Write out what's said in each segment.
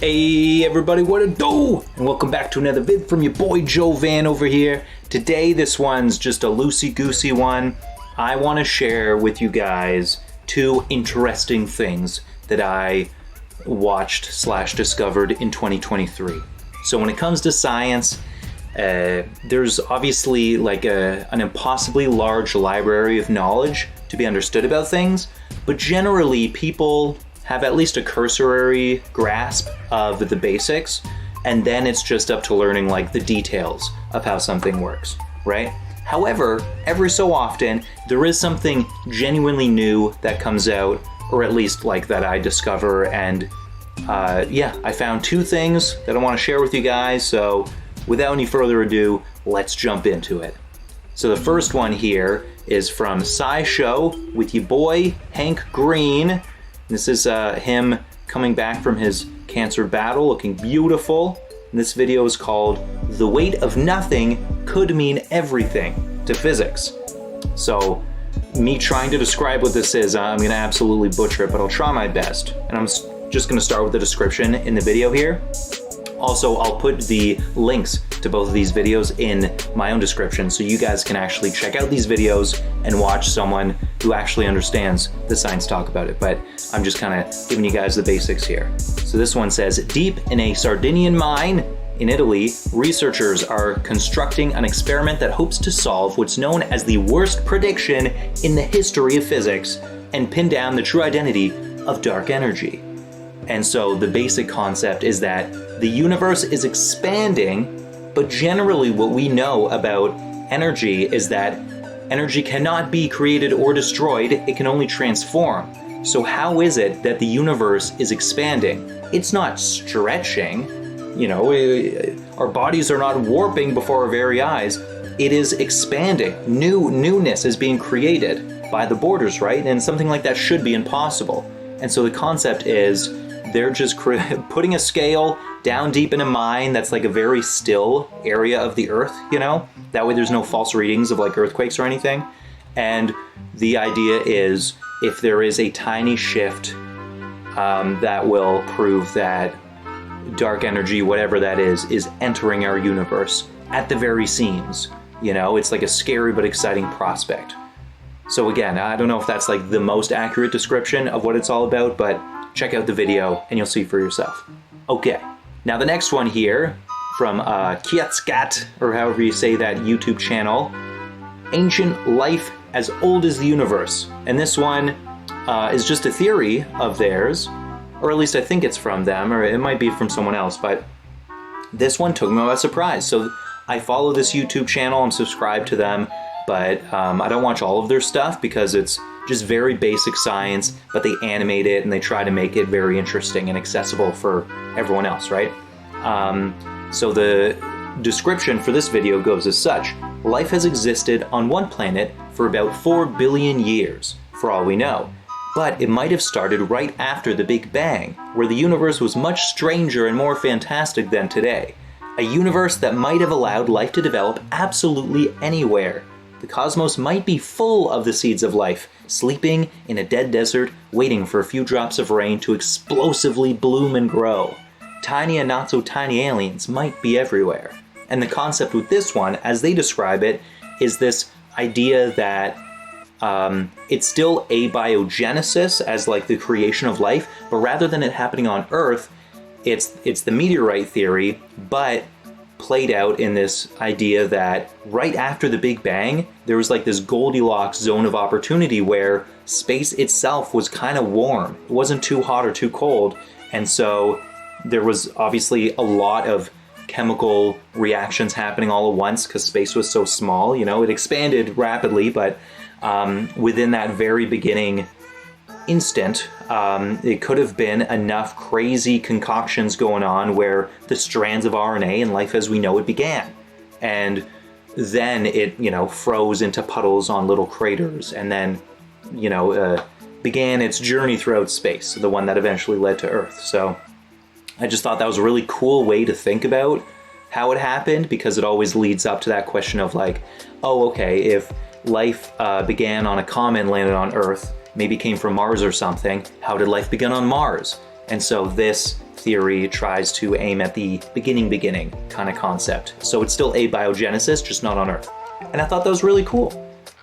Hey everybody, what it do? And welcome back to another vid from your boy Joe Van over here. Today this one's just a loosey-goosey one. I want to share with you guys two interesting things that I watched / discovered in 2023. So when it comes to science, there's obviously like an impossibly large library of knowledge to be understood about things, but generally people have at least a cursory grasp of the basics, and then it's just up to learning like the details of how something works, right? However, every so often, there is something genuinely new that comes out, or at least like that I discover, and I found two things that I want to share with you guys, so without any further ado, let's jump into it. So the first one here is from SciShow with your boy Hank Green. This is him coming back from his cancer battle, looking beautiful. And this video is called "The Weight of Nothing Could Mean Everything to Physics." So me trying to describe what this is, I'm gonna absolutely butcher it, but I'll try my best. And I'm just gonna start with the description in the video here. Also, I'll put the links to both of these videos in my own description so you guys can actually check out these videos and watch someone who actually understands the science talk about it. But I'm just kind of giving you guys the basics here. So this one says, deep in a Sardinian mine in Italy, researchers are constructing an experiment that hopes to solve what's known as the worst prediction in the history of physics and pin down the true identity of dark energy. And so the basic concept is that the universe is expanding, but generally what we know about energy is that energy cannot be created or destroyed, it can only transform. So how is it that the universe is expanding? It's not stretching, you know, our bodies are not warping before our very eyes. It is expanding. Newness is being created by the borders, right? And something like that should be impossible. And so the concept is they're just putting a scale down deep in a mine that's like a very still area of the earth, you know? That way there's no false readings of like earthquakes or anything. And the idea is if there is a tiny shift that will prove that dark energy, whatever that is entering our universe at the very seams. You know, it's like a scary but exciting prospect. So again, I don't know if that's like the most accurate description of what it's all about, but check out the video and you'll see for yourself. Okay, now the next one here from Kietscat, or however you say that YouTube channel, Ancient Life as Old as the Universe. And this one is just a theory of theirs, or at least I think it's from them, or it might be from someone else, but this one took me by surprise. So I follow this YouTube channel, I'm subscribed to them, but I don't watch all of their stuff because it's just very basic science, but they animate it and they try to make it very interesting and accessible for everyone else, right? So the description for this video goes as such. Life has existed on one planet for about 4 billion years, for all we know. But it might have started right after the Big Bang, where the universe was much stranger and more fantastic than today. A universe that might have allowed life to develop absolutely anywhere. The cosmos might be full of the seeds of life, sleeping in a dead desert, waiting for a few drops of rain to explosively bloom and grow. Tiny and not so tiny aliens might be everywhere. And the concept with this one, as they describe it, is this idea that it's still abiogenesis as like the creation of life, but rather than it happening on Earth, it's the meteorite theory, but played out in this idea that right after the Big Bang, there was like this Goldilocks zone of opportunity where space itself was kind of warm. It wasn't too hot or too cold. And so there was obviously a lot of chemical reactions happening all at once because space was so small. You know, it expanded rapidly, but within that very beginning instant, it could have been enough crazy concoctions going on where the strands of RNA and life as we know it began. And then it, you know, froze into puddles on little craters and then, you know, began its journey throughout space, the one that eventually led to Earth. So I just thought that was a really cool way to think about how it happened, because it always leads up to that question of like, oh, okay, if life began on a comet and landed on Earth, maybe came from Mars or something, how did life begin on Mars? And so this theory tries to aim at the beginning kind of concept. So it's still abiogenesis, just not on Earth. And I thought that was really cool.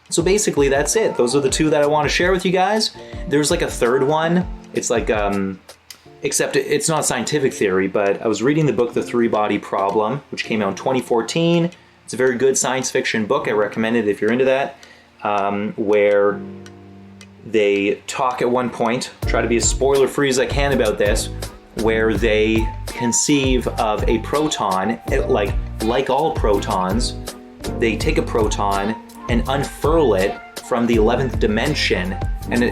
So basically that's it. Those are the two that I want to share with you guys. There's like a third one. It's like, except it's not scientific theory, but I was reading the book, The Three-Body Problem, which came out in 2014. It's a very good science fiction book. I recommend it if you're into that, where they talk at one point, try to be as spoiler-free as I can about this, where they conceive of a proton, like all protons, they take a proton and unfurl it from the 11th dimension and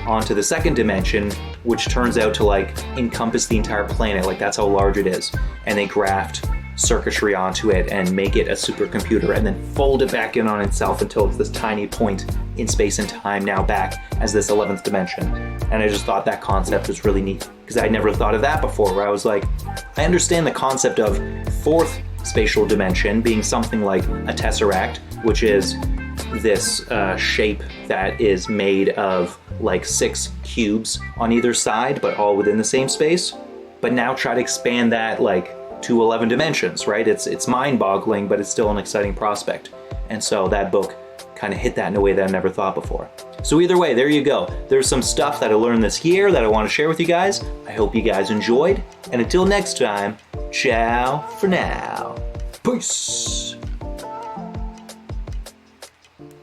onto the 2nd dimension, which turns out to encompass the entire planet. That's how large it is. And they graft circuitry onto it and make it a supercomputer and then fold it back in on itself until it's this tiny point in space and time, now back as this 11th dimension. And I just thought that concept was really neat because I'd never thought of that before, where I was like, I understand the concept of 4th spatial dimension being something like a tesseract, which is this shape that is made of 6 cubes on either side, but all within the same space. But now try to expand that to 11 dimensions, right? It's mind-boggling, but it's still an exciting prospect. And so that book kind of hit that in a way that I never thought before. So either way, there you go. There's some stuff that I learned this year that I want to share with you guys. I hope you guys enjoyed. And until next time, ciao for now. Peace.